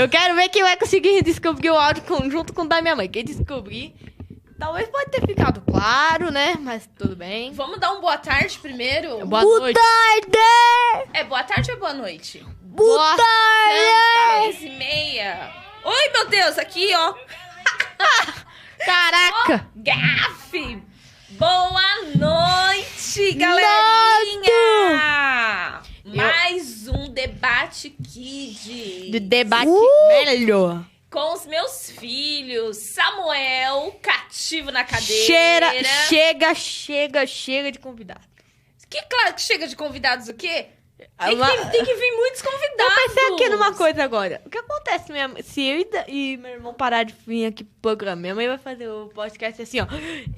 Eu quero ver quem vai conseguir descobrir o áudio junto com o da minha mãe. Quem descobrir, talvez pode ter ficado claro, né? Mas tudo bem. Vamos dar um boa tarde primeiro? Boa noite. tarde! É boa tarde ou boa noite? Boa tarde! 10h30. Oi, meu Deus, aqui, ó. Caraca! Gafe! Boa noite, galerinha! Mais um Debate Kid. De debate melhor. Com os meus filhos, Samuel, cativo na cadeira. Chega de convidado. Que claro que chega de convidados o quê? Ah, Tem que vir muitos convidados. Eu pensei aqui numa coisa agora. O que acontece se eu e meu irmão parar de vir aqui pro programa? Minha mãe vai fazer o podcast assim, ó.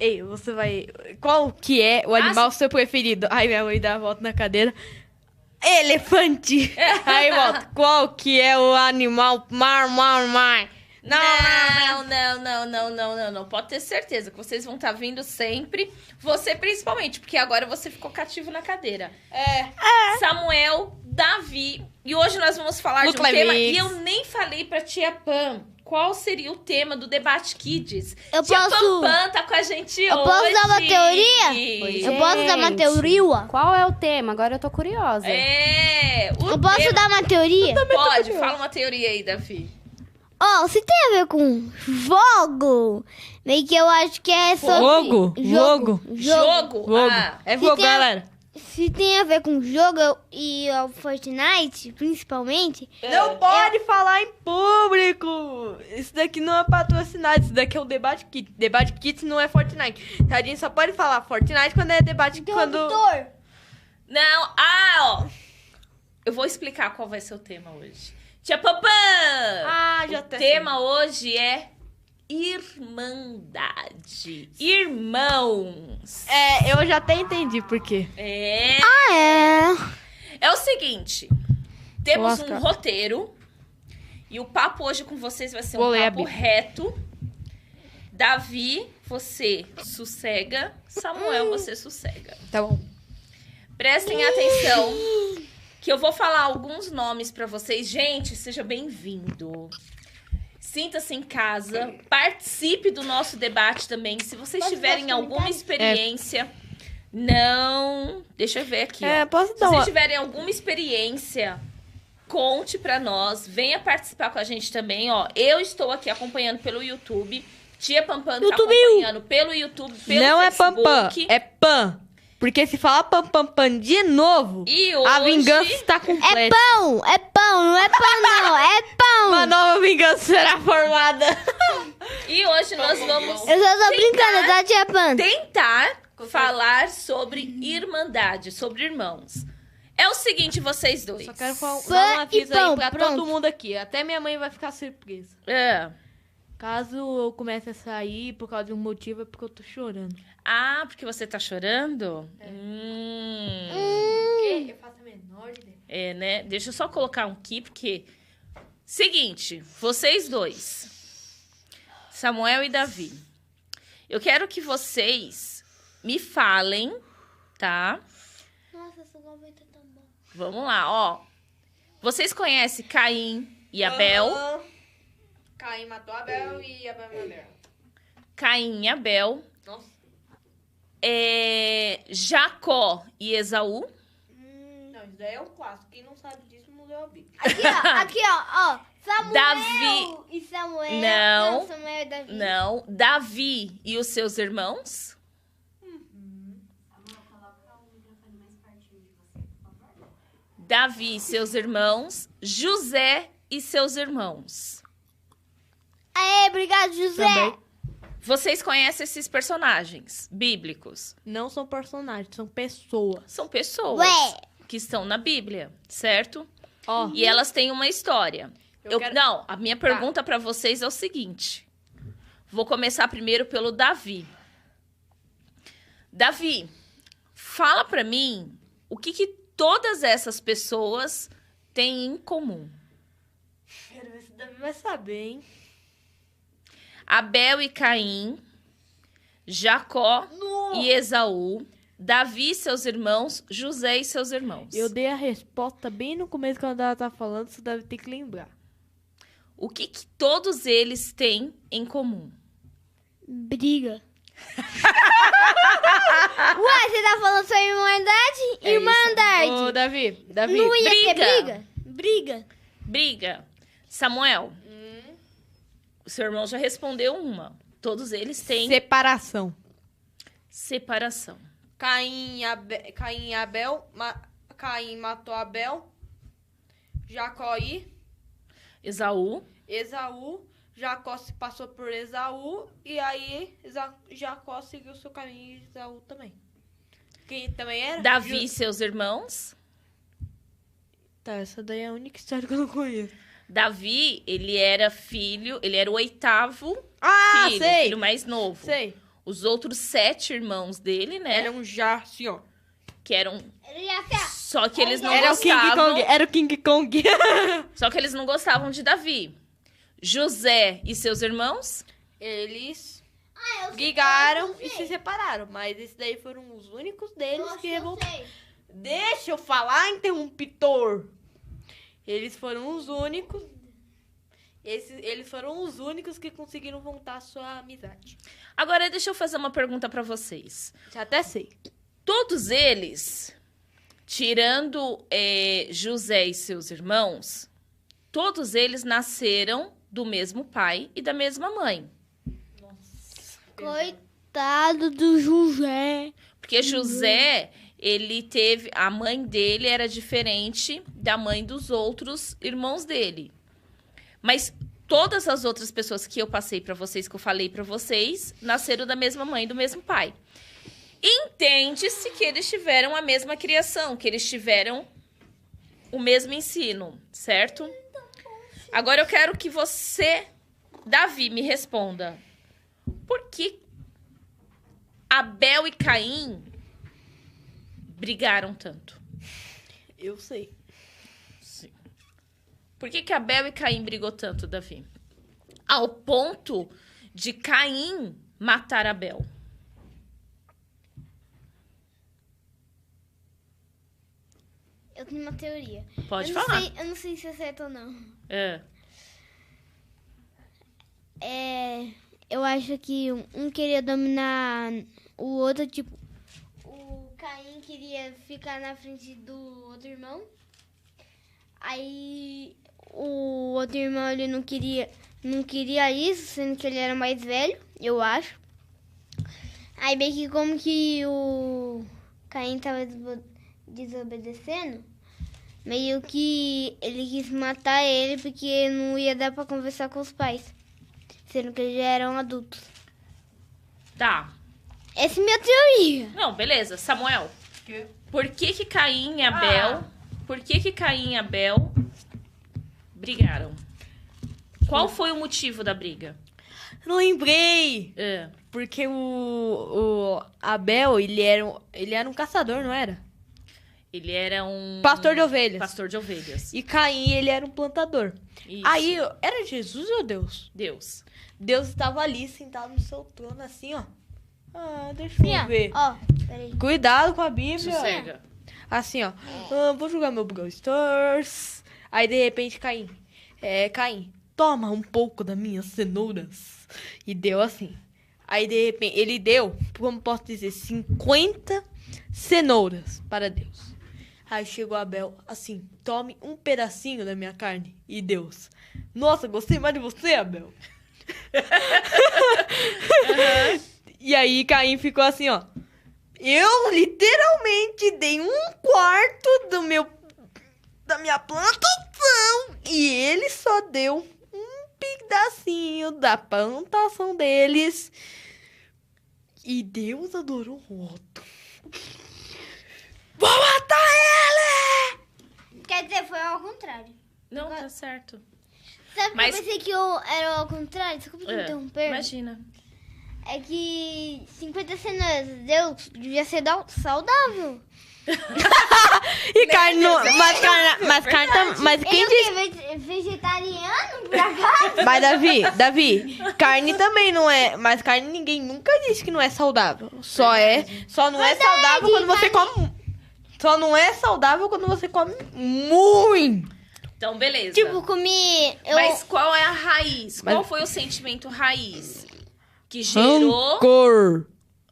Ei, você vai... Qual que é o animal seu preferido? Aí minha mãe dá a volta na cadeira. Elefante! Aí volta. Qual que é o animal mar? Não. Pode ter certeza que vocês vão estar vindo sempre. Você principalmente, porque agora você ficou cativo na cadeira. Samuel, Davi. E hoje nós vamos falar de um tema. E eu nem falei pra tia Pam qual seria o tema do Debate Kids. Tia Pam tá com a gente hoje. Eu posso dar uma teoria? Eu posso dar uma teoria? Qual é o tema? Agora eu tô curiosa. Eu posso dar uma teoria? Pode, fala uma teoria aí, Davi. Ó, se tem a ver com jogo, meio que eu acho que é sobre... Jogo? Jogo? Ah, É jogo, tem galera. Se tem a ver com jogo e o Fortnite, principalmente... Não pode falar em público. Isso daqui não é patrocinado. Isso daqui é o Debate Kids. Debate Kids não é Fortnite. Tadinho só pode falar Fortnite quando é debate... Interruptor. Não, ó. Eu vou explicar qual vai ser o tema hoje. Tia Papã! já O tema hoje é Irmandade. Irmãos. Eu já até entendi por quê. É o seguinte. Temos Lasca. um roteiro. E o papo hoje com vocês vai ser Vou um ler a papo Bíblia. reto. Davi, você sossega. Samuel, você sossega. Tá bom. Prestem atenção, que eu vou falar alguns nomes pra vocês. Gente, seja bem-vindo. Sinta-se em casa. Participe do nosso debate também. Se vocês Posso tiverem dar alguma comentário? experiência... Não... Deixa eu ver aqui, ó. Posso Se dar vocês uma... tiverem alguma experiência, conte pra nós. Venha participar com a gente também, ó. Eu estou aqui acompanhando pelo YouTube. Tia Pampam tá acompanhando pelo YouTube, pelo Não é Facebook. Pampam, é Pan. Porque se falar Pam de novo, E hoje... a vingança está É completa. pão, não é pão não, é pão. Uma nova vingança será formada. E hoje nós vamos Eu só tô brincando, tá, tia Pan? tentar falar sobre irmandade, sobre irmãos. É o seguinte, vocês dois. Só quero dar Pan um e aviso pão, aí pra pronto. todo mundo aqui. Até minha mãe vai ficar surpresa. É. Caso eu comece a sair por causa de um motivo, é porque eu tô chorando. Ah, porque você tá chorando? Eu faço a menor ideia. É, né? Deixa eu só colocar um aqui, porque... Seguinte, vocês dois, Samuel e Davi, eu quero que vocês me falem, tá? Nossa, essa gaveta tá bom. Vamos lá, ó. Vocês conhecem Caim e Abel? Caim matou Abel e Abel matou. Caim e Abel. Nossa. Jacó e Esaú. Não, isso daí é um clássico. Quem não sabe disso não leu a Bíblia. Aqui, ó. Samuel Davi. e Samuel. Não. Samuel e Davi. Não. Davi e os seus irmãos. Davi e seus irmãos. José e seus irmãos. Aê, obrigado, José. Também. Vocês conhecem esses personagens bíblicos? Não são personagens, são pessoas. São pessoas Ué. que estão na Bíblia, certo? Ó, E elas têm uma história. quero- Não, a minha pergunta pra vocês é o seguinte. Vou começar primeiro pelo Davi. Davi, fala pra mim o que todas essas pessoas têm em comum. quero ver se o Davi vai saber, hein? Abel e Caim, Jacó e Esaú, Davi e seus irmãos, José e seus irmãos. Eu dei a resposta bem no começo quando ela tá falando, você deve ter que lembrar. O que todos eles têm em comum? Briga. Ué, você tá falando sobre irmandade? É Irmandade. isso. Ô, Davi. Não ia ter Briga. briga? Briga. Samuel, o seu irmão já respondeu uma. Todos eles têm Separação. separação. Caim e Abel. Caim matou Abel. Jacó e Esaú. Esaú. Jacó se passou por Esaú. E aí Jacó seguiu seu caminho e Esaú também. Quem também era? Davi e seus irmãos. Tá, essa daí é a única história que eu não conheço. Davi, ele era o 8º Ah, filho, sei! filho mais novo. Sei. Os outros 7 irmãos dele, né? Era um já, assim, ó. Que eram... Ele ia ser... Só que eles não Era o King gostavam... Kong. Era o King Kong. Só que eles não gostavam de Davi. José e seus irmãos... Eles eu brigaram sei. e se separaram. Mas esses daí foram os únicos deles Nossa, que eu revoltaram. sei. Deixa eu falar, interruptor. Eles foram os únicos. Eles foram os únicos que conseguiram voltar a sua amizade. Agora, deixa eu fazer uma pergunta pra vocês. Já até sei. Todos eles, tirando José e seus irmãos, todos eles nasceram do mesmo pai e da mesma mãe. Coitado do José. Porque José, ele teve... A mãe dele era diferente da mãe dos outros irmãos dele. Mas todas as outras pessoas que eu passei pra vocês, que eu falei pra vocês, nasceram da mesma mãe e do mesmo pai. Entende-se que eles tiveram a mesma criação, que eles tiveram o mesmo ensino, certo? Agora eu quero que você, Davi, me responda. Por que Abel e Caim brigaram tanto? Eu sei. Sim. Por que Abel e Caim brigou tanto, Davi? Ao ponto de Caim matar Abel. Eu tenho uma teoria. Pode eu não falar. eu não sei se é certo ou não. É. Eu acho que um queria dominar o outro, tipo... O Caim queria ficar na frente do outro irmão. Aí o outro irmão, ele não queria isso, sendo que ele era mais velho, eu acho. Aí bem que como que o Caim tava desobedecendo, meio que ele quis matar ele porque não ia dar pra conversar com os pais, sendo que eles já eram adultos. Tá. Essa é minha teoria. Não, beleza. Samuel, por que Caim e Abel... Por que Caim e Abel brigaram? Qual foi o motivo da briga? Lembrei! É. Porque o Abel, ele era um caçador, não era? Ele era um... Pastor de ovelhas. Pastor de ovelhas. E Caim, ele era um plantador. Isso. Aí, era Jesus ou Deus? Deus. Deus estava ali, sentado no seu trono, assim, ó. Ah, deixa eu ver. Ó, peraí. Cuidado com a Bíblia. Sossega. Assim, ó. Ah, vou jogar meu Brawl Stars. Aí, de repente, Caim. Caim, toma um pouco das minhas cenouras. E deu assim. Aí, de repente, ele deu, como posso dizer, 50 cenouras para Deus. Aí chegou Abel, assim, tome um pedacinho da minha carne. E Deus, nossa, gostei mais de você, Abel. E aí Caim ficou assim, ó. Eu literalmente dei 1/4 da minha plantação. E ele só deu um pedacinho da plantação deles. E Deus adorou o outro. Vou matar ele! Quer dizer, foi ao contrário. Não, tá certo. Sabe Mas- que eu pensei que era ao contrário? Desculpa te interromper. Imagina. É que 50 cenouras, Deus devia ser saudável. E carne não. Mas quem Ele disse. é o quê? Vegetariano, por acaso? Mas, Davi, carne também não é. Mas carne ninguém nunca disse que não é saudável. Só não é saudável quando você come. Só não é saudável quando você come muito. Então, beleza. Tipo, comi... Mas qual é a raiz? Qual foi o sentimento raiz? Que gerou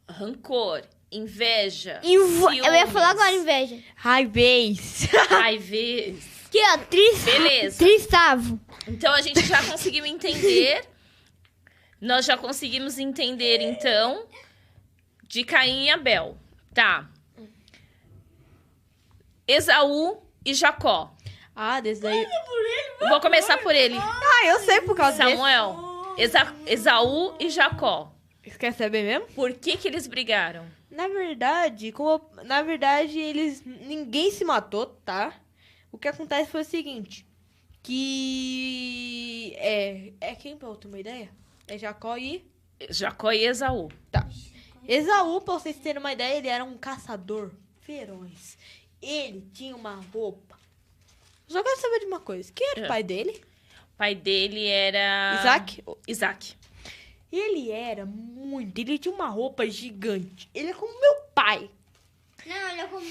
rancor, inveja, Eu ia ciúmes, falar agora inveja. Raivez. raivez. Aqui, ó, Beleza. Tristavo. Então, a gente já conseguiu entender. Nós já conseguimos entender, então, de Caim e Abel. Tá. Esaú e Jacó. Ah, desse daí. Vou começar por ele. Ah, eu sei por causa desse. Samuel. Esaú e Jacó. Você quer saber mesmo? Por que eles brigaram? Na verdade, ninguém se matou, tá? O que acontece foi o seguinte, que quem pra eu ter uma ideia? É Jacó e Esaú. tá. Esaú, pra vocês terem uma ideia, ele era um caçador feroz. Ele tinha uma roupa. Só quero saber de uma coisa. Quem era o pai dele? O pai dele era... Isaac. Ele tinha uma roupa gigante. Ele é como meu pai. Não, ele é como...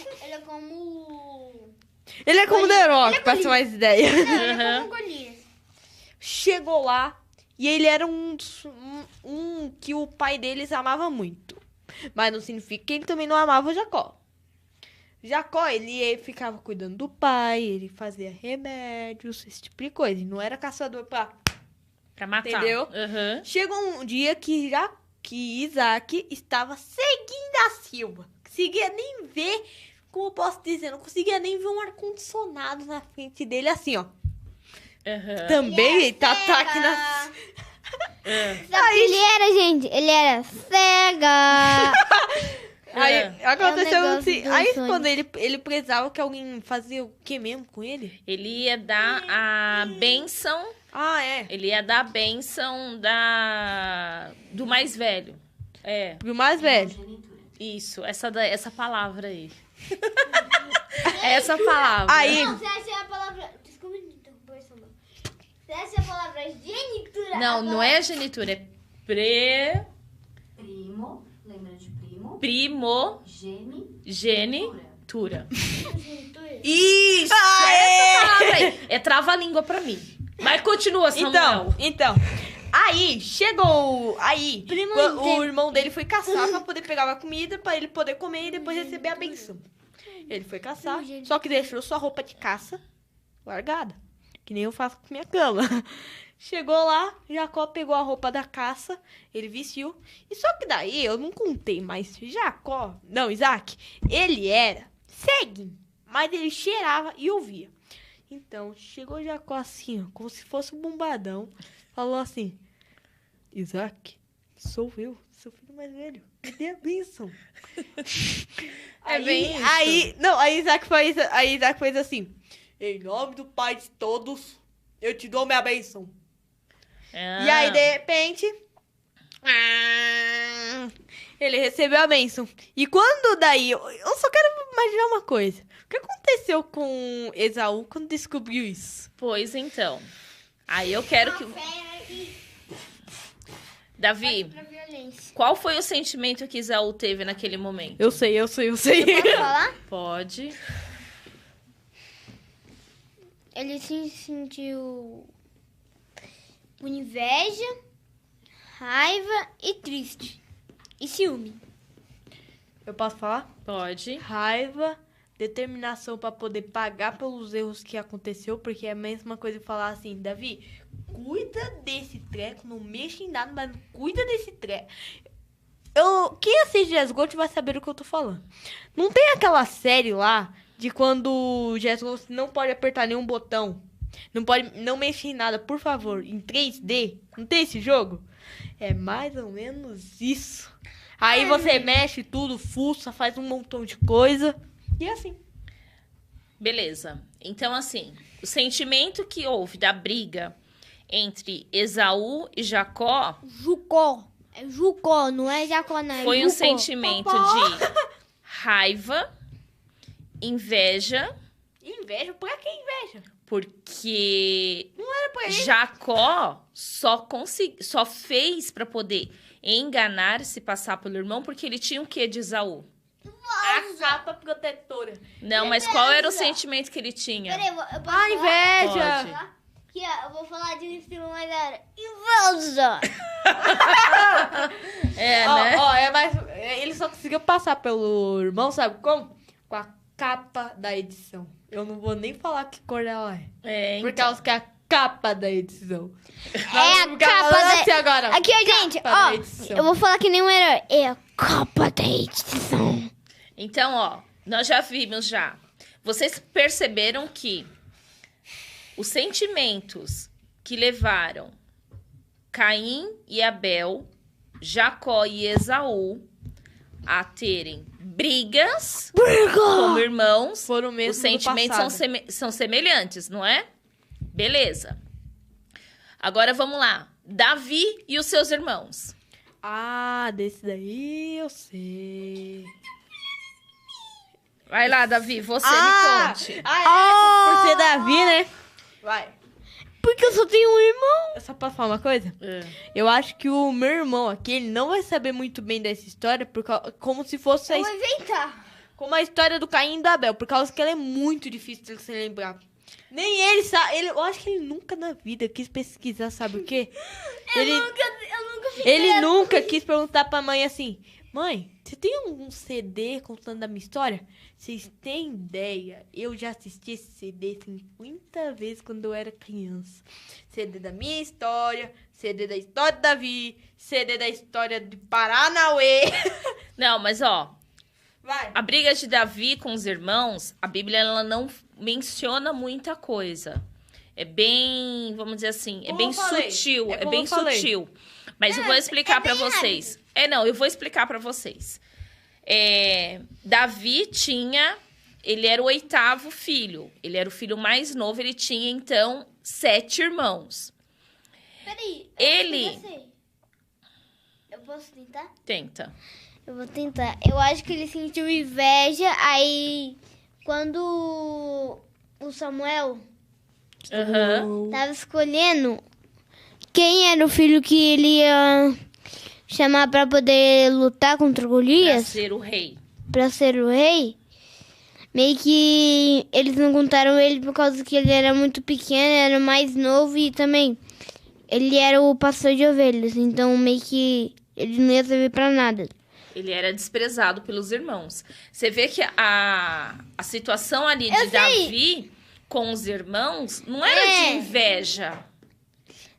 Ele é como o The Rock, pra ter mais ideia. Não, ele é como Golias. Chegou lá e ele era um que o pai deles amava muito. Mas não significa que ele também não amava o Jacó. Jacó, ele ficava cuidando do pai, ele fazia remédios, esse tipo de coisa. Ele não era caçador pra matar. Entendeu? Uhum. Chegou um dia que Isaac estava seguindo a Silva. Conseguia nem ver, como eu posso dizer, não conseguia nem ver um ar-condicionado na frente dele, assim, ó. Uhum. Também ele tá aqui na... Sabe o que ele era, gente? Ele era cega. Aí aconteceu negócio assim. do Aí sonho. quando ele precisava que alguém fazia o que mesmo com ele? Ele ia dar a bênção... Ah, é. Ele ia dar a bênção do mais velho. É, Pro mais velho. isso. Essa palavra aí. Essa palavra. Aí, Não, você acha a palavra... Desculpa me interromper, Samuel. Você acha a palavra genitura? Não é genitura, é Primo, lembra de primo? genitura. Genitura? Isso! Essa palavra aí. É trava-língua pra mim. Mas continua, Samuel. então. Aí, chegou... Aí, Primo o dele. irmão dele foi caçar pra poder pegar a comida, pra ele poder comer e depois receber a benção. Ele foi caçar, só que deixou sua roupa de caça largada. Que nem eu faço com minha cama. Chegou lá, Jacó pegou a roupa da caça, ele vestiu. E só que daí, eu não contei, mas Isaac, ele era ceguinho, mas ele cheirava e ouvia. Então, chegou Jacó assim, ó, como se fosse um bombadão, falou assim, Isaac, sou eu, seu filho mais velho, me dê a bênção. bem isso. Aí Isaac fez assim, em nome do Pai de todos, eu te dou minha bênção. E aí, de repente, ele recebeu a bênção. E quando daí, eu só quero imaginar uma coisa. O que aconteceu com Esaú quando descobriu isso? Pois então. Aí eu quero que... Davi, Pra violência. qual foi o sentimento que Esaú teve naquele momento? Eu sei. Posso falar? Pode. Ele se sentiu com inveja, raiva e triste. E ciúme. Eu posso falar? Pode. Raiva, determinação pra poder pagar pelos erros que aconteceu, porque é a mesma coisa que falar assim, Davi, cuida desse treco, não mexa em nada, mas cuida desse treco. Quem assiste Jazz Gold vai saber do que eu tô falando. Não tem aquela série lá de quando o Jazz Gold não pode apertar nenhum botão, não mexe em nada, por favor, em 3D? Não tem esse jogo? É mais ou menos isso. Aí você mexe tudo, fuça, faz um montão de coisa. E é assim. Beleza. Então, assim, o sentimento que houve da briga entre Esaú e Jacó Jucó. É Jucó, não é Jacó, não. É foi um Jucó. sentimento de raiva, inveja, Inveja? Por que inveja? porque Não era pra ele. Jacó só fez pra poder enganar, se passar pelo irmão, porque ele tinha o quê de Esaú? A capa protetora. Não, mas qual era o sentimento que ele tinha? Peraí, eu posso A falar? inveja. Pode. Aqui, ó, eu vou falar de um estilo mais da hora. Inveja! Né? É mais... Ele só conseguiu passar pelo irmão, sabe como? Com a capa da edição. Eu não vou nem falar que cor ela é. Por causa que é a capa da edição. É a capa da... Assim agora. Aqui, ó, gente, Capa da ó. edição. Eu vou falar que nem um herói. É a capa da edição. Então, ó, nós já vimos já. Vocês perceberam que os sentimentos que levaram Caim e Abel, Jacó e Esaú a terem brigas como irmãos, Foram mesmo os sentimentos no passado. são semelhantes, não é? Beleza. Agora vamos lá. Davi e os seus irmãos. Ah, desse daí eu sei. Vai lá, Davi, você me conte. Por ser Davi, né? Vai. Porque eu só tenho um irmão. Eu só posso falar uma coisa? Eu acho que o meu irmão aqui, ele não vai saber muito bem dessa história, como se fosse Eu vou inventar. como a história do Caim e do Abel, por causa que ela é muito difícil de se lembrar. Nem ele sabe, eu acho que ele nunca na vida quis pesquisar, sabe o quê? Eu nunca fiz Ele isso. nunca quis perguntar pra mãe assim, mãe, você tem um CD contando a minha história? Vocês têm ideia? Eu já assisti esse CD 50 vezes quando eu era criança. CD da minha história, CD da história do Davi, CD da história de Paranauê. Não, mas ó, Vai. a briga de Davi com os irmãos, a Bíblia ela não menciona muita coisa. É bem, vamos dizer assim, é Como bem eu falei. sutil, É é como bem eu falei. sutil. Mas eu vou explicar pra bem vocês. Não, eu vou explicar pra vocês. Davi tinha, ele era o 8º filho. Ele era o filho mais novo, ele tinha então 7 irmãos. Peraí. Ele- Eu posso tentar? Tenta. Eu vou tentar. Eu acho que ele sentiu inveja, aí quando o Samuel Aham. tava escolhendo quem era o filho que ele ia chamar pra poder lutar contra Pra Golias, ser o rei. pra ser o rei, meio que eles não contaram ele por causa que ele era muito pequeno, era mais novo e também ele era o pastor de ovelhas, então meio que ele não ia servir pra nada. Ele era desprezado pelos irmãos. Você vê que a situação ali de Eu sei. Davi com os irmãos não era de inveja.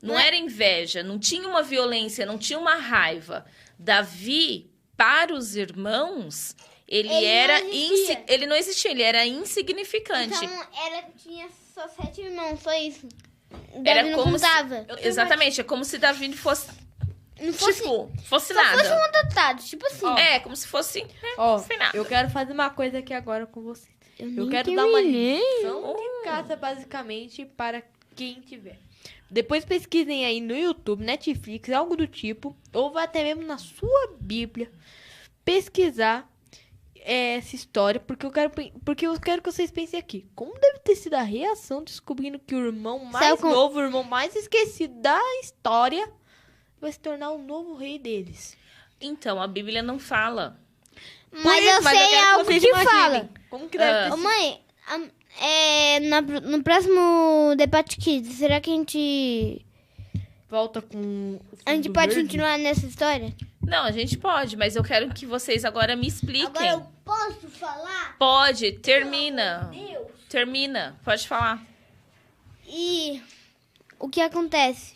Não era inveja, não tinha uma violência, não tinha uma raiva. Davi, para os irmãos, ele não existia, ele era insignificante. Então, tinha só 7 irmãos, só isso. Era Davi não como se- contava. Exatamente, é como se Davi fosse, Não fosse, fosse só nada. fosse um adotado, tipo assim. É, como se fosse, Ó, sem nada. eu quero fazer uma coisa aqui agora com vocês. Eu nem quero dar uma terminei. lição de casa, basicamente, para quem tiver. Depois pesquisem aí no YouTube, Netflix, algo do tipo, ou vá até mesmo na sua Bíblia pesquisar essa história, porque eu quero que vocês pensem aqui. Como deve ter sido a reação descobrindo que o irmão mais novo, o irmão mais esquecido da história, vai se tornar o novo rei deles? Então, a Bíblia não fala. Mas eu sei quero algo vocês que imaginem. fala. Como que deve ter Ô, sido? mãe, no próximo Debate Kids, será que a gente Volta com o pode fundo verde? continuar nessa história? Não, a gente pode, mas eu quero que vocês agora me expliquem. Agora eu posso falar? Pode, termina. Deus. Termina, pode falar. E o que acontece?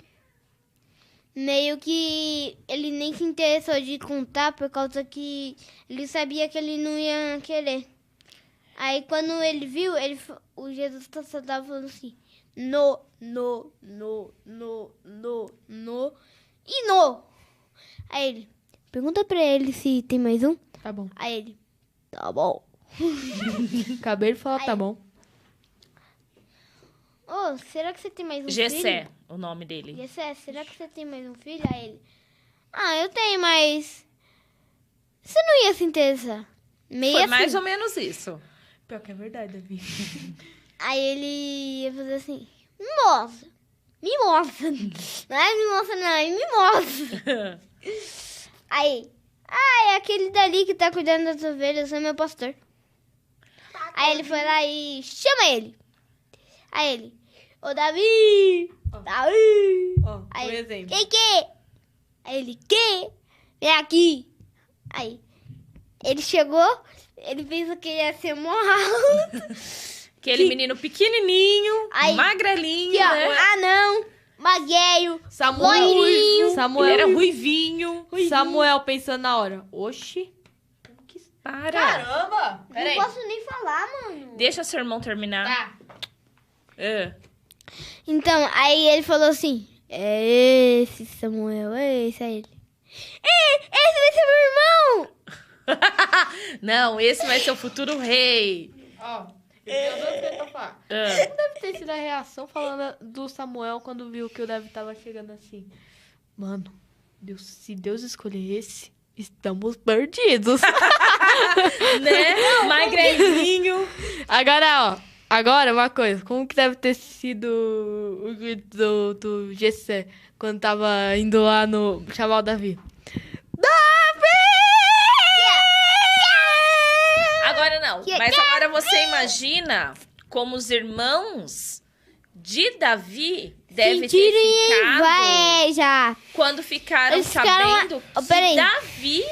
Meio que ele nem se interessou de contar por causa que ele sabia que ele não ia querer. Aí quando ele viu, o Jesus só tava falando assim, no e no. Aí ele, pergunta pra ele se tem mais um. Tá bom. Aí ele, tá bom. Acabei de falar, tá bom. Ô, será que você tem mais um Gessé, filho? o nome dele. Gessé, será que você tem mais um filho? Aí ele, eu tenho, mas você não ia se interessar. Meio Foi assim. mais ou menos isso. Pior que é verdade, Davi. Aí ele ia fazer assim, me mostra. Não é me mostra não, é me mostra. Aí É aquele dali que tá cuidando das ovelhas, é meu pastor. Aí ele foi lá e chama ele. Aí ele, ô Davi! Davi! Ó, Aí por ele, exemplo. que? Aí ele, que? Vem aqui. Aí, ele chegou, ele pensou que ia ser mó alto. Aquele menino pequenininho, Aí, magrelinho, Aqui, ó, né? anão, magueio, Samuel. loirinho. Ele Samuel. era ruivinho. Samuel pensando na hora. Oxi. Para. Caramba! Não posso nem falar, mano. Deixa seu irmão terminar. Tá. É. Então, aí ele falou assim, é esse Samuel, é esse, aí ele. Esse vai ser meu irmão! Não, esse vai ser o futuro rei. Ó, eu tenho duas coisas pra falar. É. Como deve ter sido a reação falando do Samuel quando viu que o Davi tava chegando assim? Mano, se Deus escolher esse, estamos perdidos. Né? Magrelinho. Agora uma coisa. Como que deve ter sido o grito do Gessé quando tava indo lá no chamar o Davi? Agora não. Mas agora você imagina como os irmãos de Davi devem ter ficado Inveja. quando ficaram Eles ficaram sabendo lá- que peraí. Davi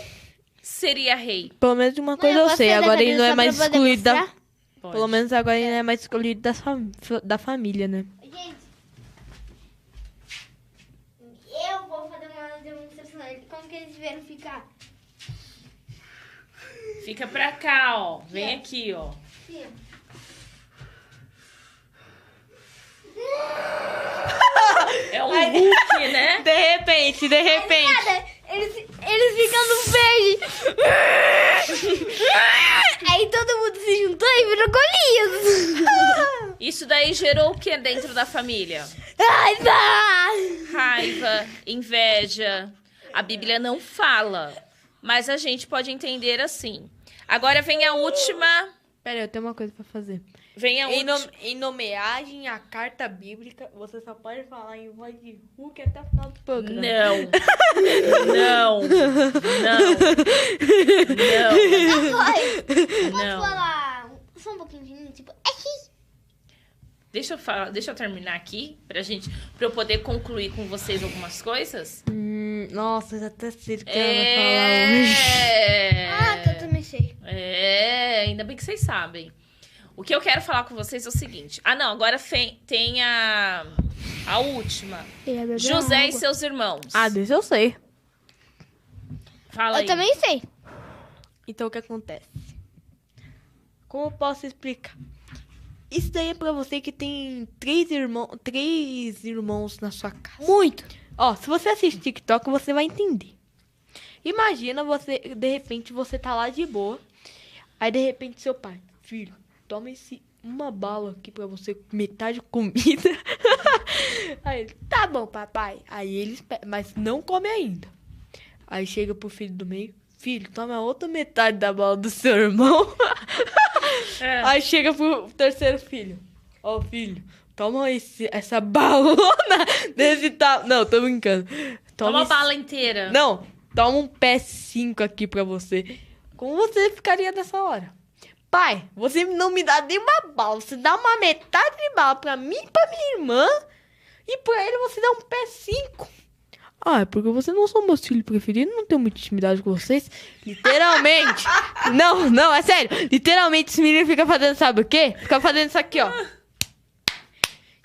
seria rei. Pelo menos uma coisa eu eu posso sei. fazer Agora essa ele não é só mais pra poder excluído da... mostrar? Pode. Pelo menos agora ele não é mais excluído da família, né? Gente, eu vou fazer uma demonstração. Como que eles vieram ficar? Fica pra cá, ó. Vem aqui, ó. Assim, ó. É um Hulk, né? De repente. Nada, eles ficam no verde. Aí todo mundo se juntou e virou Golias. Isso daí gerou o que dentro da família? Ai, vai! Raiva, inveja. A Bíblia não fala, mas a gente pode entender assim. Agora vem a última. Pera aí, eu tenho uma coisa pra fazer. Vem a última. Em nomeagem à carta bíblica, você só pode falar em voz de Hulk até o final do programa. Não. Não. Não. Posso Não. falar só um pouquinho de mim? Tipo, Deixa eu terminar aqui pra eu poder concluir com vocês algumas coisas. Nossa, já até sei o que ela vai falar hoje. eu também sei. Ainda bem que vocês sabem. O que eu quero falar com vocês é o seguinte. Agora tem a última. José e seus irmãos. Ah, desse eu sei. Fala aí. Eu também sei. Então, o que acontece? Como eu posso explicar? Isso daí é pra você que tem três irmãos na sua casa. Muito. Ó, se você assiste TikTok, você vai entender. Imagina de repente, você tá lá de boa. Aí, de repente, seu pai, filho, toma uma bala aqui pra você, metade de comida. Aí ele, tá bom, papai. Aí eles, mas não come ainda. Aí chega pro filho do meio, filho, toma a outra metade da bala do seu irmão. Aí chega pro terceiro filho, ó, filho, toma essa balona desse tal. Não, tô brincando. Toma a bala inteira. Não, toma um PS5 aqui pra você. Como você ficaria nessa hora? Pai, você não me dá nem uma bala. Você dá uma metade de bala pra mim e pra minha irmã. E pra ele você dá um PS5. Ah, é porque você não são meus filhos preferidos. Não tenho muita intimidade com vocês. Literalmente. Não, é sério. Literalmente esse menino fica fazendo, sabe o quê? Fica fazendo isso aqui, ó.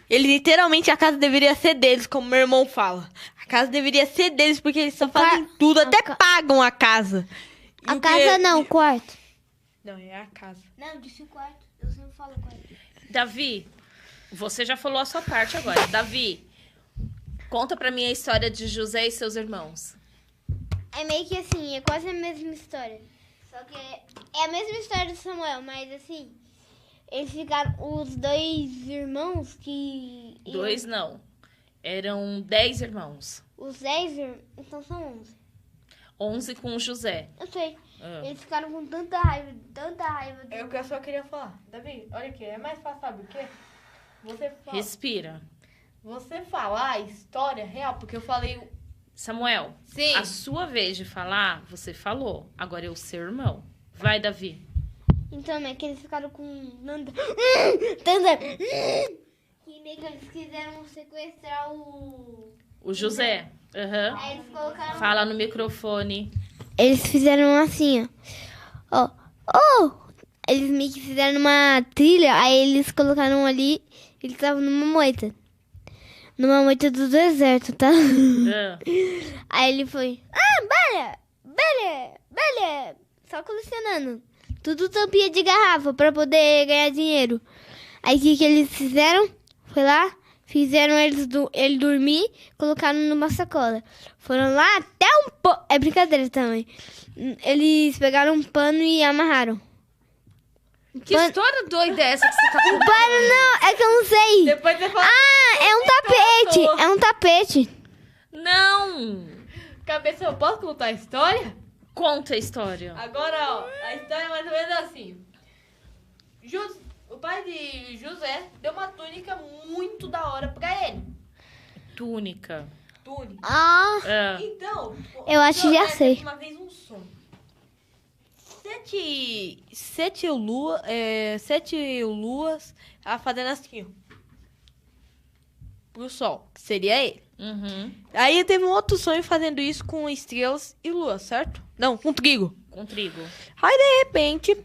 Ele literalmente, a casa deveria ser deles, como meu irmão fala. A casa deveria ser deles porque eles só fazem tudo. Até pagam a casa. E A o que- casa não, o quarto. Não, é a casa. Não, disse o quarto. Eu sempre falo quarto. Davi, você já falou a sua parte agora. Davi, conta pra mim a história de José e seus irmãos. É meio que assim, é quase a mesma história. Só que é a mesma história do Samuel, mas assim, eles ficaram, os dois irmãos que... Dois não. Eram 10 irmãos. Os 10 irmãos, então são 11. 11 com o José. Eu sei. Ah. Eles ficaram com tanta raiva. É o que eu só queria falar. Davi, olha aqui, é mais fácil, sabe o quê? Você Respira. falar a história real, porque eu falei Samuel, Sim. a sua vez de falar, você falou. Agora é o seu irmão. Vai, Davi. Então, é que eles ficaram com tanta... E meio que eles quiseram sequestrar o... O José. Aham. Aí eles colocaram... Fala no microfone. Eles fizeram assim, ó. Eles meio que fizeram uma trilha, aí eles colocaram ali, eles estavam numa moita. Numa moita do deserto, tá? Ah. Aí ele foi, belha, só colecionando. Tudo tampinha de garrafa pra poder ganhar dinheiro. Aí o que eles fizeram? Foi lá, fizeram ele dormir, colocaram numa sacola. Foram lá até um pano. É brincadeira também. Eles pegaram um pano e amarraram. Que história doida é essa que você tá Um pano não, é que eu não sei. Depois você fala... É um tapete. É um tapete. Não! Cabeça, eu posso contar a história? Conta a história. Agora, ó, a história é mais ou menos assim. O pai de José deu uma túnica muito da hora pra ele. Túnica. Túnica. Ah, Ah. Então, Eu acho que já José sei. teve uma vez um sonho. Sete luas fazendo assim, ó. Pro sol, que seria ele. Uhum. Aí teve um outro sonho fazendo isso com estrelas e luas, certo? Não, com trigo. Com trigo. Aí, de repente,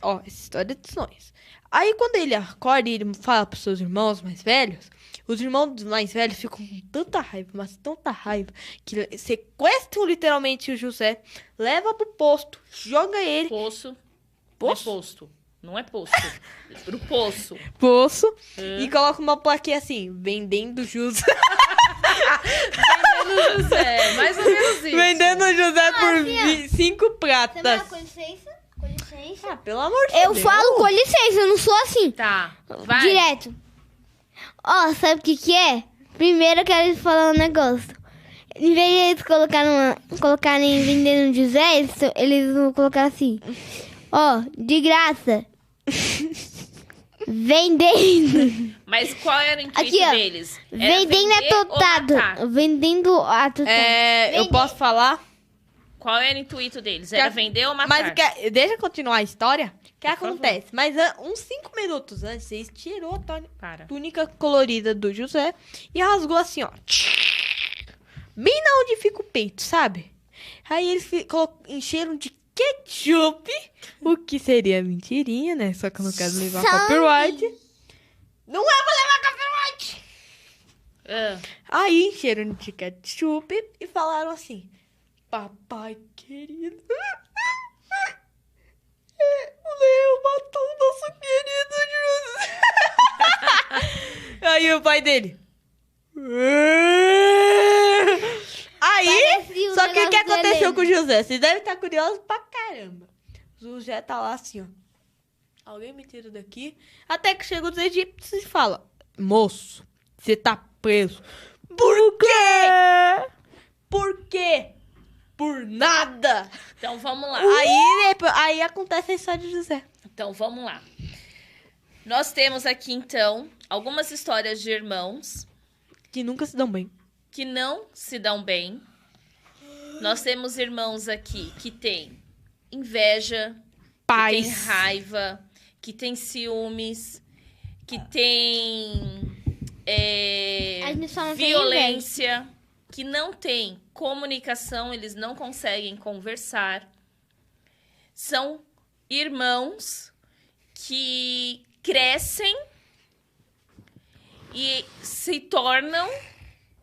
ó, essa história de sonhos. Aí, quando ele acorda e ele fala pros seus irmãos mais velhos, os irmãos mais velhos ficam com tanta raiva, mas tanta raiva, que sequestram literalmente o José, leva pro posto, joga ele... Poço. Poço? Não é posto. Não é posto. Pro poço. Poço, e coloca uma plaquinha assim, vendendo José. Vendendo José. Mais ou menos isso. Vendendo José por assim, 5 pratas. Samuel, com licença. Com licença. Ah, pelo amor de Eu Deus. falo com licença, eu não sou assim. Tá. Vai. Direto. Ó, sabe o que é? Primeiro eu quero falar um negócio. Em vez de eles colocarem vendendo José, eles vão colocar assim. Ó, de graça. Vendendo. Mas qual era o intuito Aqui, ó. deles? Era Vendendo vender ou atotado. matar? Vendendo atotado. Eu posso falar? Qual era o intuito deles? Era vender ou matar? Mas deixa eu continuar a história. O que Por acontece? Mas uns 5 minutos antes, eles tirou a Para. túnica colorida do José e rasgou assim, ó. Bem na onde fica o peito, sabe? Aí eles encheram de ketchup, o que seria mentirinha, né? Só que eu não quero levar copyright. Não é pra levar copyright! Ah. Aí encheram de ketchup e falaram assim: papai querido, o leão matou o nosso querido José. Aí o pai dele. Aí, Parece o só que o que negócio do aconteceu Heleno. com o José? Vocês devem estar curiosos pra caramba. O José tá lá assim, ó. Alguém me tira daqui. Até que chega os egípcios e fala: moço, você tá preso. Por quê? Por quê? Por nada. Então vamos lá. Aí acontece a história de José. Então vamos lá. Nós temos aqui então algumas histórias de irmãos Que nunca se dão bem. que não se dão bem. Nós temos irmãos aqui que têm inveja, que têm Paz. raiva, que têm ciúmes, que têm A gente só não tem violência, que não tem comunicação, eles não conseguem conversar. São irmãos que crescem e se tornam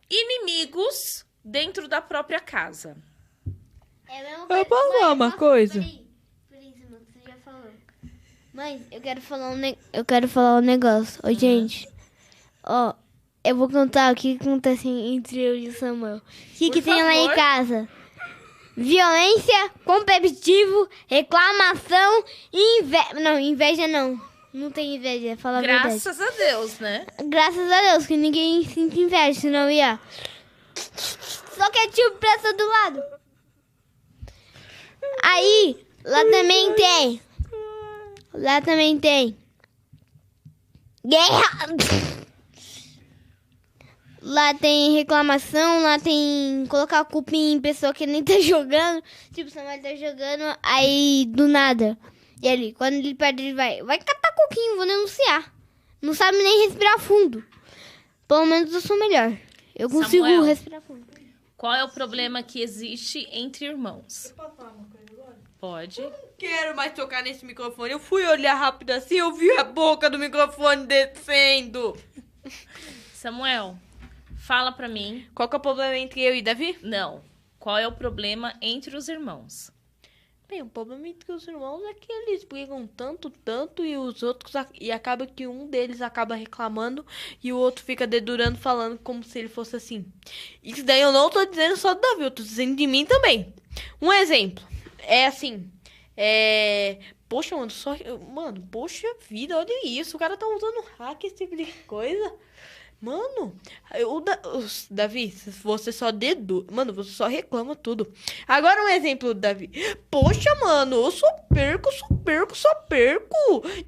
inimigos dentro da própria casa. É a mesma Eu posso falar uma coisa? Peraí, Samuel, que você já falou. Mãe, eu quero falar um negócio. Ô, gente. Ó, eu vou contar o que acontece entre eu e o Samuel. O que Por tem lá em favor. casa? Violência, competitivo, reclamação e inveja. Não, inveja não. Não tem inveja, fala a verdade. Graças a Deus, né? Graças a Deus que ninguém sente inveja, senão ia. Só que é tipo pra todo lado. Aí, lá também tem. Lá também tem. Guerra. Lá tem reclamação, lá tem colocar a culpa em pessoa que nem tá jogando. Tipo, o Samuel tá jogando, aí do nada. E ali, quando ele perde, ele vai catar coquinho, vou denunciar. Não sabe nem respirar fundo. Pelo menos eu sou melhor. Eu consigo Samuel. respirar fundo. Qual é o problema que existe entre irmãos? Eu posso falar uma coisa agora? Pode. Não quero mais tocar nesse microfone. Eu fui olhar rápido assim, eu vi a boca do microfone descendo. Samuel, fala pra mim. Qual que é o problema entre eu e Davi? Não. Qual é o problema entre os irmãos? Bem, o problema entre os irmãos é que eles brigam tanto, e os outros... E acaba que um deles acaba reclamando e o outro fica dedurando, falando como se ele fosse assim. Isso daí eu não tô dizendo só do Davi, eu tô dizendo de mim também. Um exemplo. É assim... Poxa, mano, Mano, poxa vida, olha isso. O cara tá usando hack, esse tipo de coisa. Mano, Davi, você só Mano, você só reclama tudo. Agora um exemplo, Davi. Poxa, mano, eu só perco.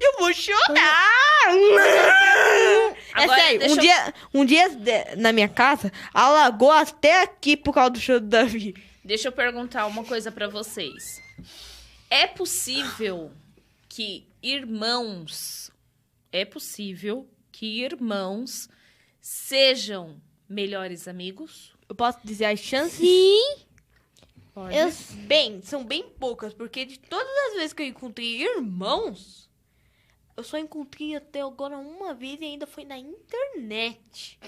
Eu vou chorar. Agora, sério, deixa um dia na minha casa, alagou até aqui por causa do show do Davi. Deixa eu perguntar uma coisa pra vocês. É possível que irmãos sejam melhores amigos? Eu posso dizer as chances? Sim. Pode. Bem, são bem poucas, porque de todas as vezes que eu encontrei irmãos, eu só encontrei até agora uma vez e ainda foi na internet.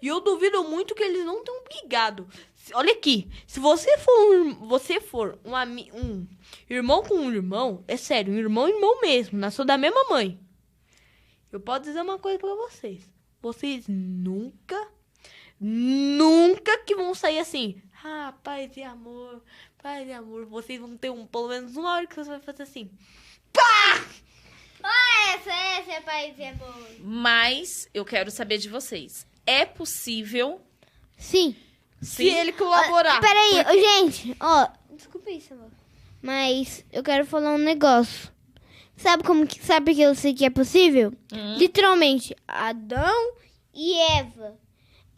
E eu duvido muito que eles não tenham brigado. Olha aqui, se você for um irmão com um irmão, é sério, um irmão mesmo, nasceu da mesma mãe. Eu posso dizer uma coisa pra vocês. Vocês nunca que vão sair assim. Ah, paz e amor. Vocês vão ter pelo menos uma hora que você vai fazer assim. Pá! Essa é paz e amor. Mas eu quero saber de vocês. É possível... Sim. Se ele colaborar. Peraí, gente, desculpa isso, amor. Mas eu quero falar um negócio. Sabe que eu sei que é possível? Literalmente, Adão e Eva.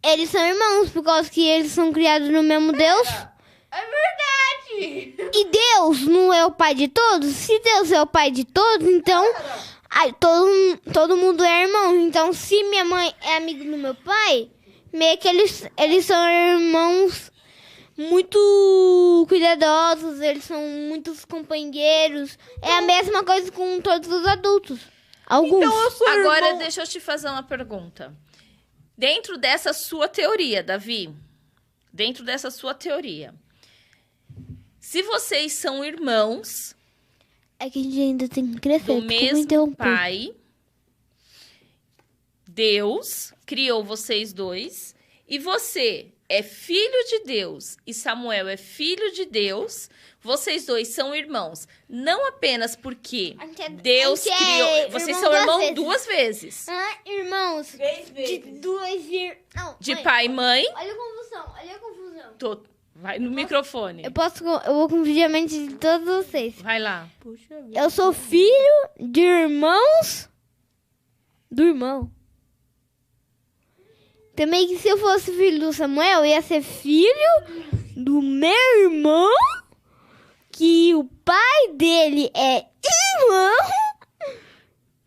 Eles são irmãos por causa que eles são criados no mesmo Deus. É verdade. E Deus não é o pai de todos? Se Deus é o pai de todos, então todo mundo é irmão. Então, se minha mãe é amiga do meu pai, meio que eles são irmãos muito cuidadosos, eles são muitos companheiros. É a mesma coisa com todos os adultos. Alguns. Então eu sou Agora, irmão. deixa eu te fazer uma pergunta. Dentro dessa sua teoria, Davi, se vocês são irmãos É que a gente ainda tem que crescer. do mesmo pai, Deus criou vocês dois, e você é filho de Deus e Samuel é filho de Deus, vocês dois são irmãos. Não apenas porque Deus criou... Vocês são irmãos duas vezes. Irmãos. 3 vezes. De duas... Não, De mãe, pai e mãe. Olha a confusão. Vai no microfone. Eu vou confundir a mente de todos vocês. Vai lá. Puxa vida. Eu sou filho de irmãos do irmão. Também que se eu fosse filho do Samuel, ia ser filho do meu irmão, que o pai dele é irmão.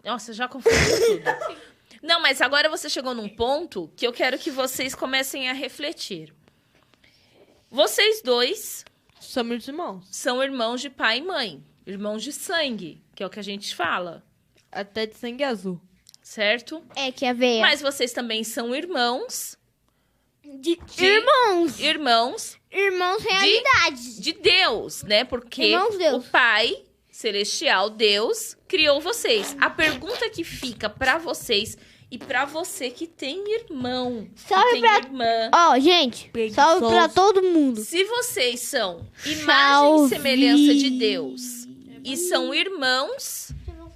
Nossa, já confundi tudo. Não, mas agora você chegou num ponto que eu quero que vocês comecem a refletir. Vocês dois Somos irmãos. são irmãos de pai e mãe. Irmãos de sangue, que é o que a gente fala. Até de sangue azul. Certo? É que a veia. Mas vocês também são irmãos. Irmãos. Irmãos Realidade. de Deus, né? Porque Irmãos Deus. o Pai Celestial, Deus, criou vocês. A pergunta que fica pra vocês e pra você que tem irmão, Salve que tem pra- irmã. Gente, Preguiçoso. salve pra todo mundo. Se vocês são imagem Salve. e semelhança de Deus e são irmãos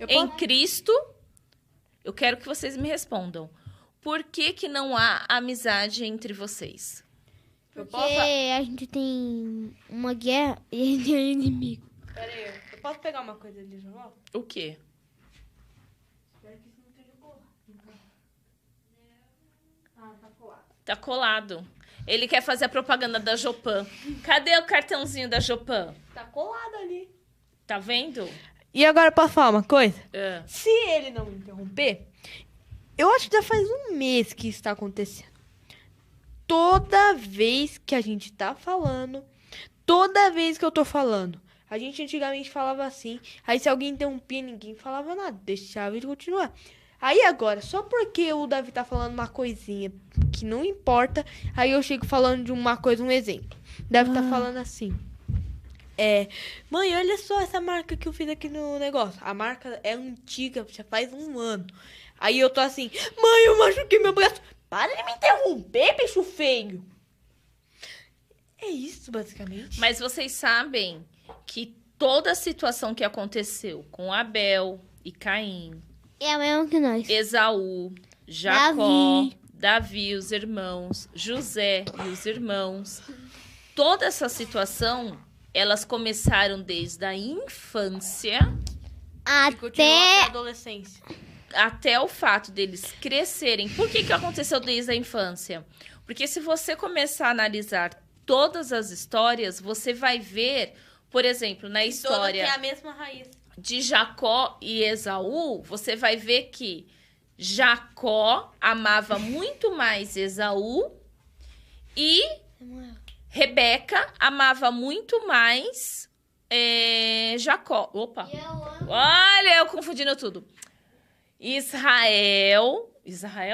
em Cristo, eu quero que vocês me respondam. Por que não há amizade entre vocês? Porque a gente tem uma guerra e a gente é inimigo. Pera aí, eu posso pegar uma coisa ali, João? O quê? Espero que isso não esteja colado. Ah, tá colado. Tá colado. Ele quer fazer a propaganda da Jopan. Cadê o cartãozinho da Jopan? Tá colado ali. Tá vendo? E agora, posso falar uma coisa? É. Se ele não me interromper, eu acho que já faz um mês que isso tá acontecendo. Toda vez que a gente tá falando, toda vez que eu tô falando, a gente antigamente falava assim, aí se alguém interrompia, ninguém falava nada, deixava ele continuar. Aí agora, só porque o Davi tá falando uma coisinha que não importa, aí eu chego falando de uma coisa, um exemplo. O Davi tá falando assim. Mãe, olha só essa marca que eu fiz aqui no negócio. A marca é antiga, já faz um ano. Aí eu tô assim, mãe, eu machuquei meu braço. Para de me interromper, bicho feio. É isso, basicamente. Mas vocês sabem que toda a situação que aconteceu com Abel e Caim, É a mesma que nós. Esaú, Jacó, Davi, os irmãos, José e os irmãos, toda essa situação, elas começaram desde a infância E continua até a Até... adolescência. até o fato deles crescerem. Por que aconteceu desde a infância? Porque se você começar a analisar todas as histórias, você vai ver, por exemplo, na Toda história tem a mesma raiz. de Jacó e Esaú, você vai ver que Jacó amava muito mais Esaú e Rebeca amava muito mais Jacó. Opa! Olha, eu confundindo tudo. Israel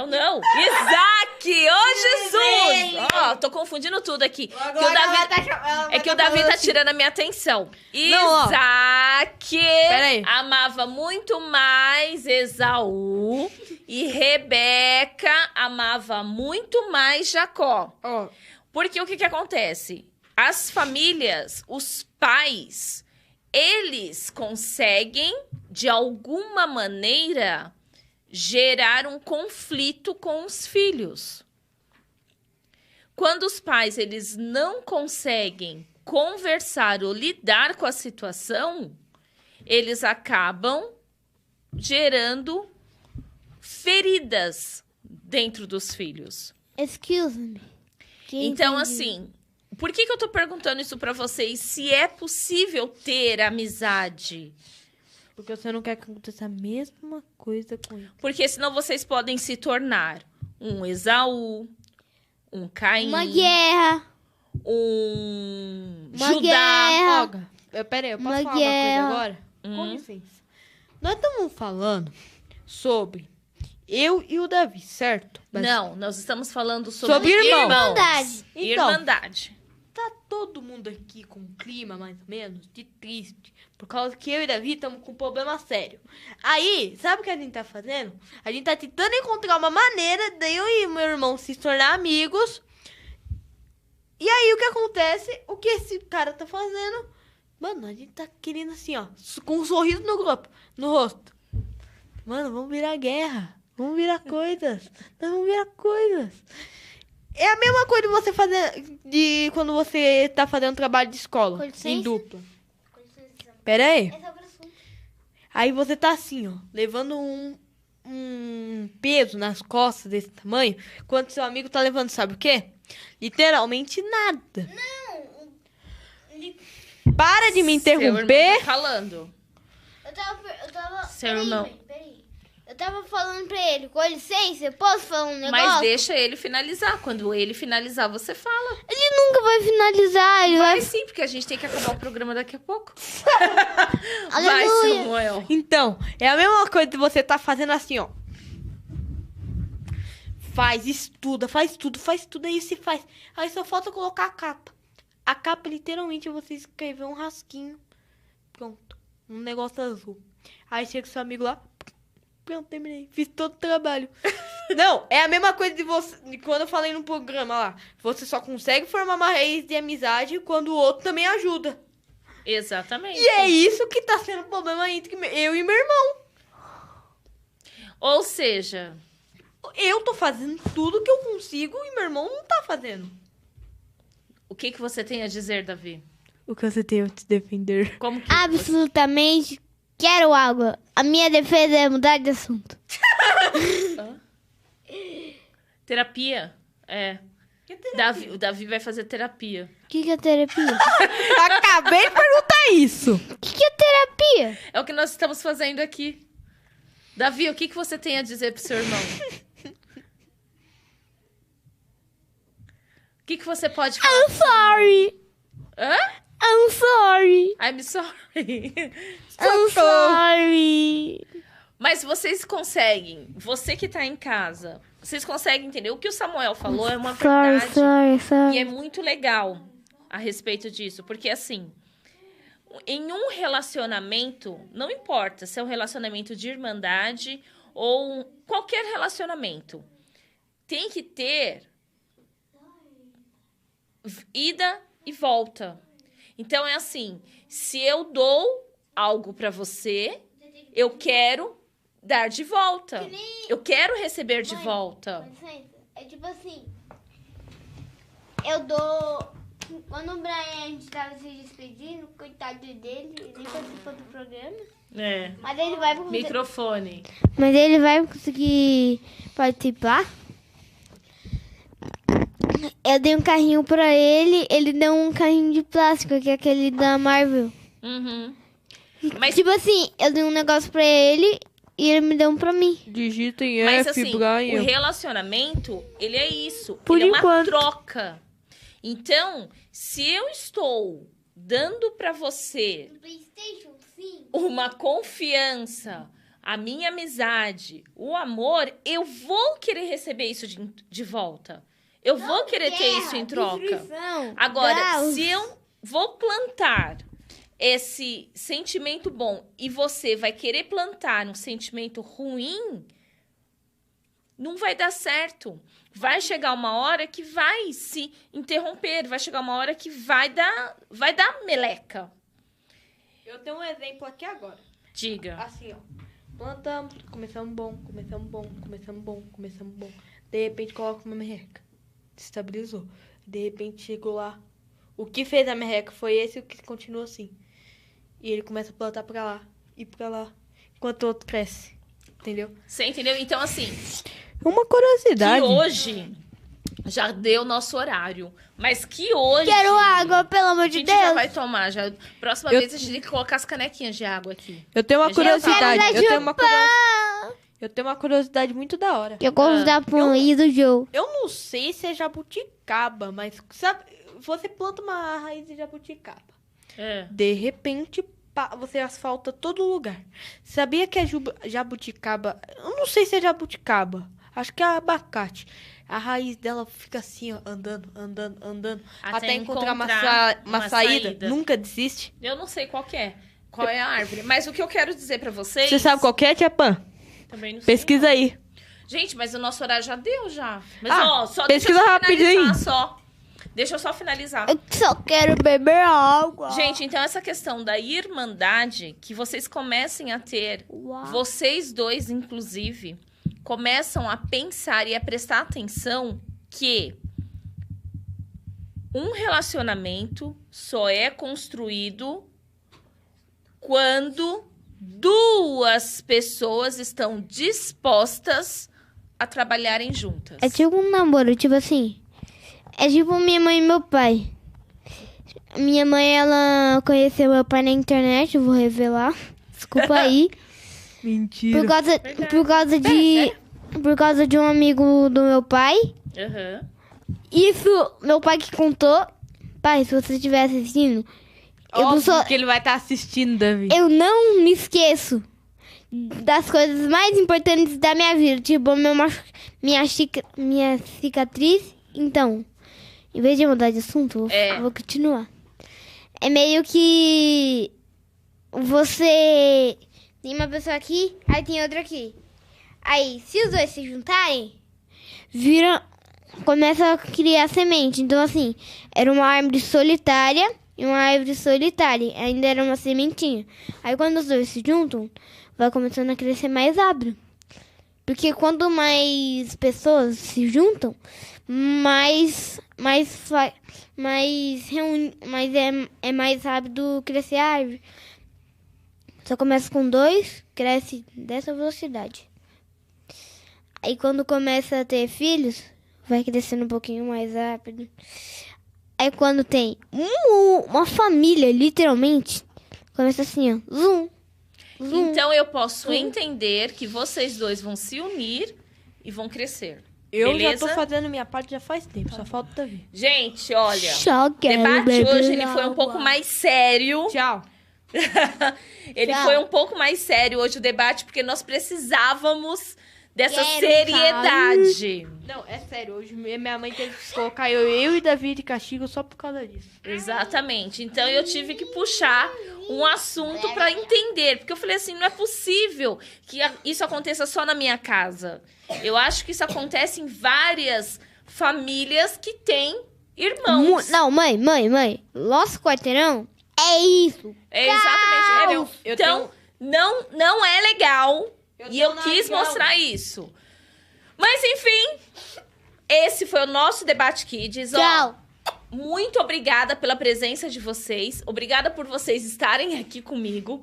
não! Isaac! Ô, Jesus! Ó, tô confundindo tudo aqui. Que o Davi... É que o Davi tá tirando a minha atenção. Não, ó. Isaac Peraí. amava muito mais Esaú e Rebeca amava muito mais Jacó. Ó, Porque o que acontece? As famílias, os pais, eles conseguem, de alguma maneira, gerar um conflito com os filhos. Quando os pais eles não conseguem conversar ou lidar com a situação, eles acabam gerando feridas dentro dos filhos. Excuse me. Então, assim, por que eu tô perguntando isso pra vocês? Se é possível ter amizade? porque você não quer que aconteça a mesma coisa com ele. Porque senão vocês podem se tornar um Esaú, um Caim, Uma guerra. um Uma Judá. guerra. Olga, peraí, eu posso Uma falar uma guerra. coisa agora? Com licença. Nós estamos falando sobre eu e o Davi, certo? Não, nós estamos falando sobre, Sobre irmãos. Irmandade. Então, Irmandade. tá todo mundo aqui com um clima, mais ou menos, de triste. Por causa que eu e o Davi estamos com um problema sério. Aí, sabe o que a gente tá fazendo? A gente tá tentando encontrar uma maneira de eu e meu irmão se tornar amigos. E aí, o que acontece? O que esse cara tá fazendo? Mano, a gente tá querendo assim, ó, com um sorriso no rosto. Mano, vamos virar guerra. Vamos virar coisas. Nós vamos virar coisas. É a mesma coisa de você fazer de quando você tá fazendo trabalho de escola Com licença. em dupla. Pera aí. É sobre o assunto. Aí você tá assim, ó, levando um peso nas costas desse tamanho, enquanto seu amigo tá levando, sabe o quê? Literalmente nada. Para de me Seu irmão interromper. tá falando. Eu tava... Seu Peraí, irmão. mãe, peraí. Eu tava falando pra ele, com licença, eu posso falar um negócio? Mas deixa ele finalizar. Quando ele finalizar, você fala. Ele nunca vai finalizar, ele vai... Vai sim, porque a gente tem que acabar o programa daqui a pouco. Vai, Aleluia. Samuel. Então, é a mesma coisa de você tá fazendo assim, ó. Estuda, faz tudo, aí se faz. Aí só falta colocar a capa. A capa, literalmente, é você escrever um rasquinho. Pronto. Um negócio azul. Aí chega o seu amigo lá. Pronto, terminei. Fiz todo o trabalho. Não, é a mesma coisa de você. De quando eu falei no programa lá. Você só consegue formar uma raiz de amizade quando o outro também ajuda. Exatamente. E é isso que tá sendo o problema entre eu e meu irmão. Ou seja, Eu tô fazendo tudo que eu consigo e meu irmão não tá fazendo. o que você tem a dizer, Davi? O que você tem a te defender? Como que Absolutamente quero água. A minha defesa é mudar de assunto. Terapia? O Davi vai fazer terapia. O que é terapia? Eu acabei de perguntar isso. O que é terapia? É o que nós estamos fazendo aqui. Davi, o que você tem a dizer pro seu irmão? O que você pode falar? I'm sorry. Hã? I'm sorry. I'm sorry. I'm sorry. Mas vocês conseguem, você que tá em casa, vocês conseguem entender? O que o Samuel falou é uma verdade. Sorry. E é muito legal a respeito disso. Porque, assim, em um relacionamento, não importa se é um relacionamento de irmandade ou qualquer relacionamento, tem que ter ida e volta. Então, é assim, se eu dou algo pra você, eu quero dar de volta. Eu quero receber de volta. É tipo assim, eu dou... Quando o Brian, a gente tava se despedindo, coitado dele, ele nem participou do programa. Mas ele vai... Microfone. Mas ele vai conseguir participar. Eu dei um carrinho pra ele deu um carrinho de plástico, que é aquele da Marvel. Uhum. Mas, Tipo assim, eu dei um negócio pra ele e ele me deu um pra mim. Digita em mas F, assim, Brian. o relacionamento, ele é isso. Por ele é uma enquanto. troca. Então, se eu estou dando pra você PlayStation 5. uma confiança, a minha amizade, o amor, eu vou querer receber isso de volta. Eu vou querer ter isso em troca. Agora, se eu vou plantar esse sentimento bom e você vai querer plantar um sentimento ruim, não vai dar certo. Vai chegar uma hora que vai se interromper, vai chegar uma hora que vai dar meleca. Eu tenho um exemplo aqui agora. Diga. Assim, ó. Plantamos, começamos bom. De repente coloca uma merreca. Estabilizou. De repente chegou lá. O que fez a merreca foi esse, o que continua assim. E ele começa a plantar pra lá e pra lá. Enquanto o outro cresce. Entendeu? Você entendeu? Então, assim, Uma curiosidade. que hoje já deu nosso horário. Mas que hoje... Quero água, pelo amor A de gente Deus. já vai tomar. Próxima vez a gente tem que colocar as canequinhas de água aqui. Eu tenho uma Eu curiosidade. quero Eu tenho uma curiosidade muito da hora. Eu gosto da pão e do Joe. Eu não sei se é jabuticaba, mas sabe, você planta uma raiz de jabuticaba. De repente, você asfalta todo lugar. Sabia que a jabuticaba... Eu não sei se é jabuticaba. Acho que é abacate. A raiz dela fica assim, ó, andando. Até encontrar uma saída. Nunca desiste. Eu não sei qual que é. Qual é a árvore. Mas o que eu quero dizer pra vocês... Você sabe qual que é, Tia Pan? Também não sei. Pesquisa aí. Gente, mas o nosso horário já deu, já. Mas, Ah, ó, só pesquisa deixa eu rapidinho. finalizar só. Deixa eu só finalizar. Eu só quero beber água. Gente, então essa questão da irmandade, que vocês comecem a ter, Uau. vocês dois, inclusive, começam a pensar e a prestar atenção que um relacionamento só é construído quando duas pessoas estão dispostas a trabalharem juntas. É tipo um namoro, tipo assim. É tipo minha mãe e meu pai. Minha mãe, ela conheceu meu pai na internet, eu vou revelar. Desculpa aí. Mentira. Por causa de um amigo do meu pai. Aham. Isso, meu pai que contou. Pai, se você estiver assistindo, Óbvio que ele vai estar assistindo, Davi. eu não me esqueço das coisas mais importantes da minha vida. Tipo, minha cicatriz. Então, em vez de mudar de assunto, eu vou continuar. É meio que você tem uma pessoa aqui, aí tem outra aqui. Aí, se os dois se juntarem, começa a criar semente. Então, assim, era uma árvore solitária e uma árvore solitária. Ainda era uma sementinha. Aí, quando os dois se juntam, vai começando a crescer mais árvore. Porque quanto mais pessoas se juntam, mais é mais rápido crescer a árvore. Só começa com 2, cresce dessa velocidade. Aí quando começa a ter filhos, vai crescendo um pouquinho mais rápido. Aí quando tem uma família, literalmente, começa assim, ó. Zoom. Então eu posso entender que vocês dois vão se unir e vão crescer. Eu Beleza? já tô fazendo minha parte já faz tempo, só falta o Davi. Gente, olha, Só o debate quero hoje beber ele foi um água. pouco mais sério. Tchau. Ele Tchau. foi um pouco mais sério hoje o debate, porque nós precisávamos dessa Quero seriedade. Não, é sério, hoje minha mãe teve que colocar eu e Davi de castigo só por causa disso. Exatamente. Então eu tive que puxar um assunto pra entender, porque eu falei assim, não é possível que isso aconteça só na minha casa. Eu acho que isso acontece em várias famílias que têm irmãos. Não, mãe. Nosso quarteirão é isso. É exatamente. Eu Então, não é legal. E eu tenho quis nariz mostrar isso. Mas, enfim, esse foi o nosso Debate Kids. Ó, Tchau. muito obrigada pela presença de vocês. Obrigada por vocês estarem aqui comigo.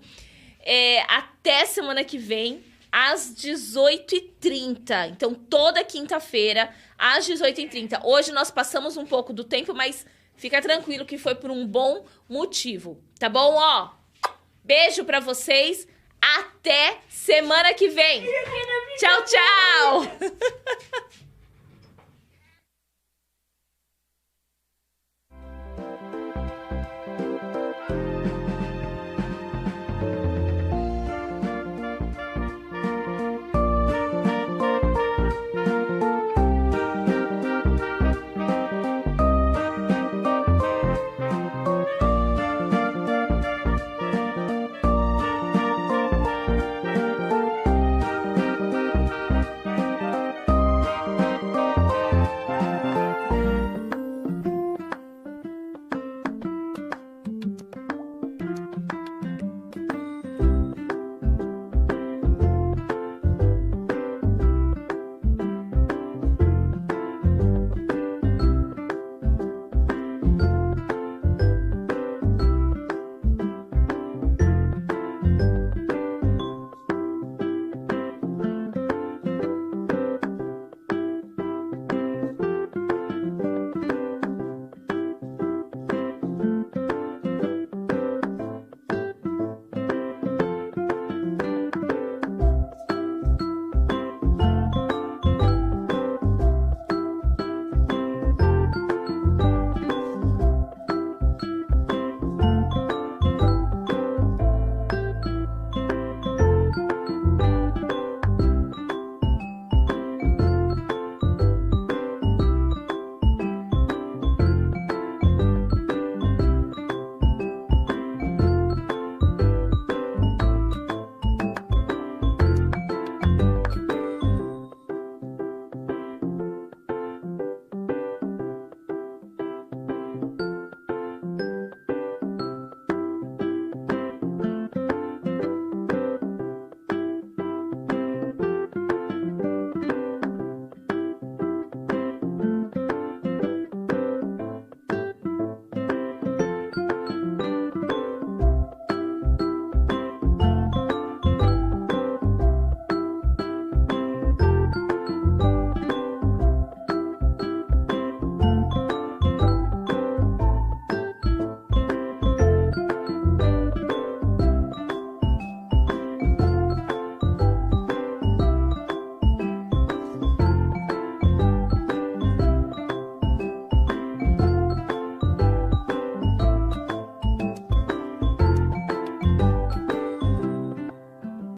Até semana que vem, às 18h30. Então, toda quinta-feira, às 18h30. Hoje nós passamos um pouco do tempo, mas fica tranquilo que foi por um bom motivo. Tá bom? Ó, beijo pra vocês. Até semana que vem. Tchau, tchau.